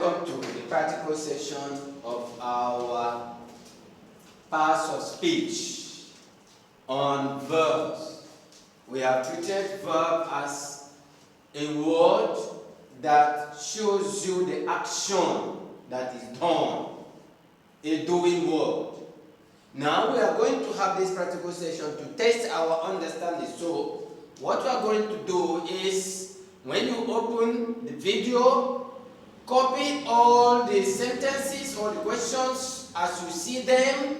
Welcome to the practical session of our parts of speech on verbs. We have treated verb as a word that shows you the action that is done, a doing word. Now we are going to have this practical session to test our understanding. So what we are going to do is, when you open the video, copy all the sentences or the questions as you see them,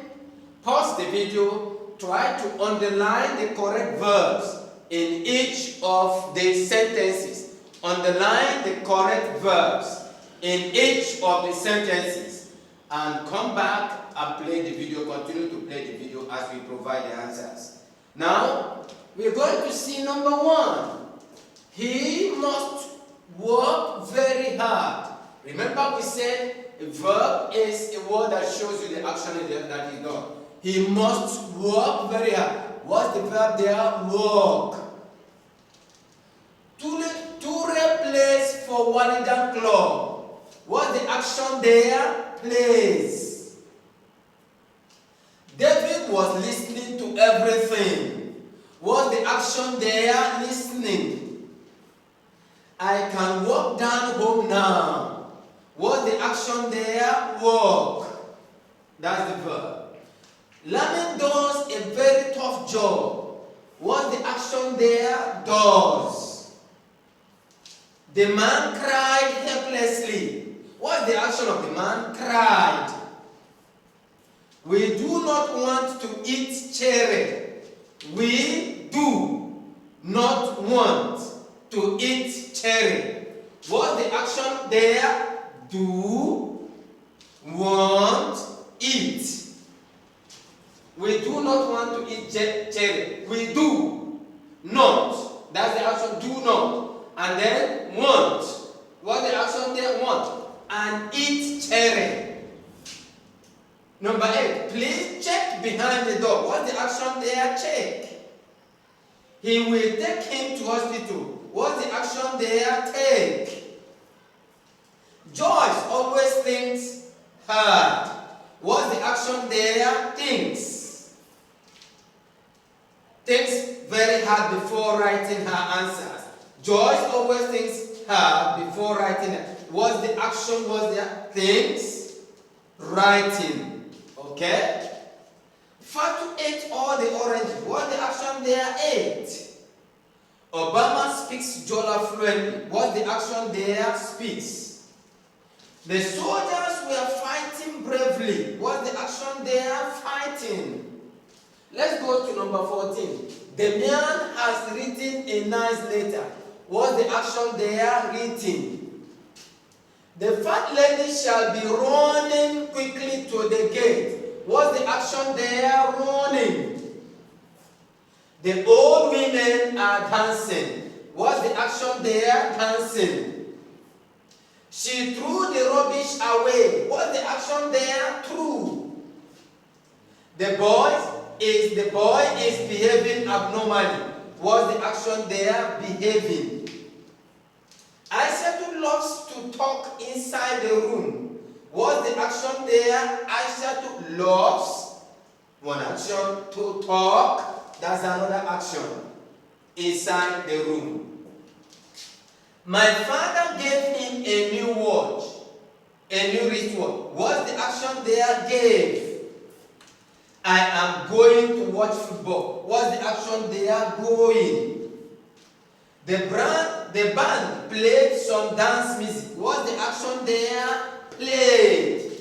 pause the video, try to underline the correct verbs in each of the sentences. Underline the correct verbs in each of the sentences and come back and play the video, continue to play the video as we provide the answers. Now, we're going to see number one. He must work very hard. Remember we said a verb is a word that shows you the action that is done. He must work very hard. What's the verb there? Work. To replace for Walidan Club. What's the action there? Plays. David was listening to everything. What's the action there? Listening. I can walk down home now. What's the action there? Walk. That's the verb. Lamin does a very tough job. What's the action there? Does. The man cried helplessly. What's the action of the man? Cried. We do not want to eat cherry. We do not want to eat cherry. What's the action there? Do, want, eat. We do not want to eat cherry. We do not. That's the action, do not. And then want. What's the action there? Want. And eat cherry. Number 8. Please check behind the door. What's the action there? Check. He will take him to hospital. What's the action there? Take. Joyce always thinks hard. What's the action there? Thinks. Thinks very hard before writing her answers. Joyce always thinks hard before writing it. What's the action? What's there? Thinks. Writing. Okay? Fatu ate all the oranges. What's the action there? Ate. Obama speaks Jola fluently. What's the action there? Speaks. The soldiers were fighting bravely. What's the action there? Fighting. Let's go to number 14. The man has written a nice letter. What's the action there? Written. The fat lady shall be running quickly to the gate. What's the action there? Running. The old women are dancing. What's the action there? Dancing. She threw the rubbish away. What's the action there? Threw. The boy is behaving abnormally. What's the action there? Behaving. Aishatu loves to talk inside the room. What's the action there? Aishatu loves, one action, to talk. That's another action. Inside the room. My father gave him a new watch, a new wristwatch. What's the action there? Gave. I am going to watch football. What's the action there? Going. The band played some dance music. What's the action there? Played.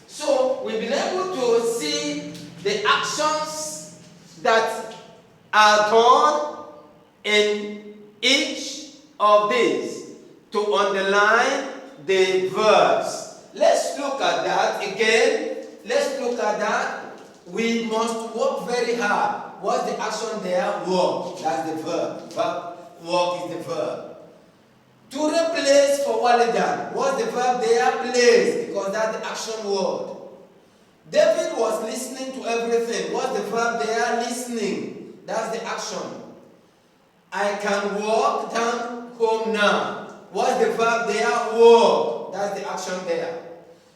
So we've been able to see the actions that are done in each of these to underline the verbs. Let's look at that again. Let's look at that. We must work very hard. What's the action there? Work. That's the verb. Work is the verb. To replace for Walidan. What's the verb there? Place. Because that's the action word. David was listening to everything. What's the verb there? Listening. That's the action. I can walk down home now. What's the verb there? Walk. job. That's the action there.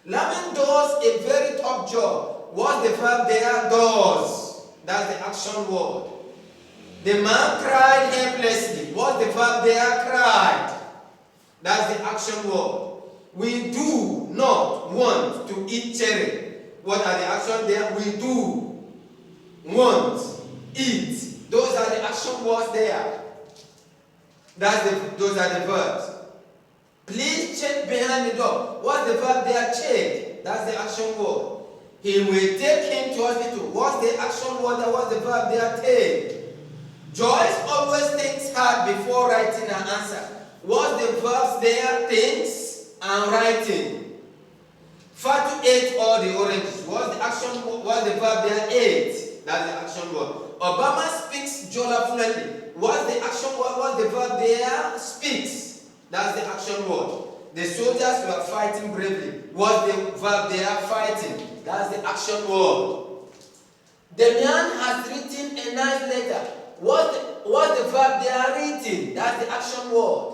Lamin does a very tough job. What's the verb there? Does. That's the action word. The man cried helplessly. What's the verb there? Cried. That's the action word. We do not want to eat cherry. What are the actions there? We do want, eat. Those are the action words there. Those are the verbs. Please check behind the door. What's the verb there? Check. That's the action word. He will take him to hospital. What's the action word there? What's the verb there? Take. Joyce always thinks hard before writing an answer. What's the verbs there? Thinks and writing. Fatu ate all the oranges. What's the action? What's the verb there? Ate. That's the action word. Obama speaks Jola fluently. What's the action word? What's the verb there? Speaks. That's the action word. The soldiers were fighting bravely. What's the verb there? Fighting. That's the action word. The man has written a nice letter. What's the verb there? Written. That's the action word.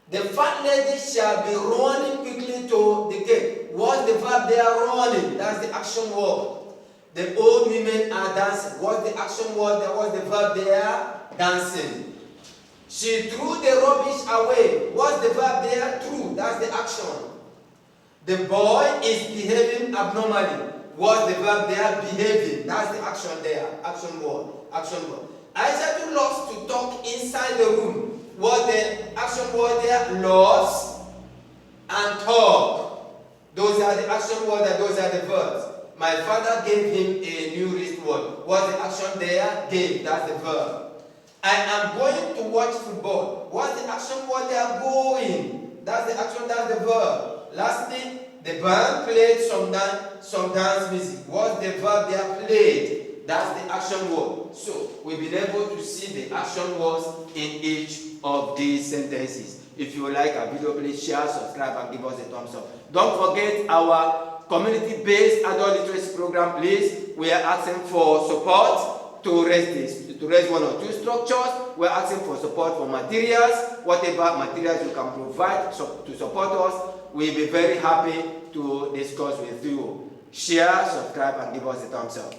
The fat lady shall be running quickly to the gate. What's the verb there? Running. That's the action word. The old women are dancing. What's the action word there? What's the verb there? Dancing. She threw the rubbish away. What's the verb there? Threw. That's the action. The boy is behaving abnormally. What's the verb there? Behaving. That's the action there. Action word. Action word. Isaac loves to talk inside the room. What's the action word there? Loves and talk. Those are the action words and those are the verbs. My father gave him a new wristwatch. What's the action there? Gave. That's the verb. I am going to watch football. What's the action word there? Going. That's the action, that's the verb. Lastly, the band played some dance music. What's the verb there? Played. That's the action word. So, we've been able to see the action words in each of these sentences. If you like our video, please share, subscribe, and give us a thumbs up. Don't forget our community-based adult literacy program, please. We are asking for support to raise one or two structures. We're asking for support for materials. Whatever materials you can provide to support us, we'll be very happy to discuss with you. Share, subscribe, and give us a thumbs up.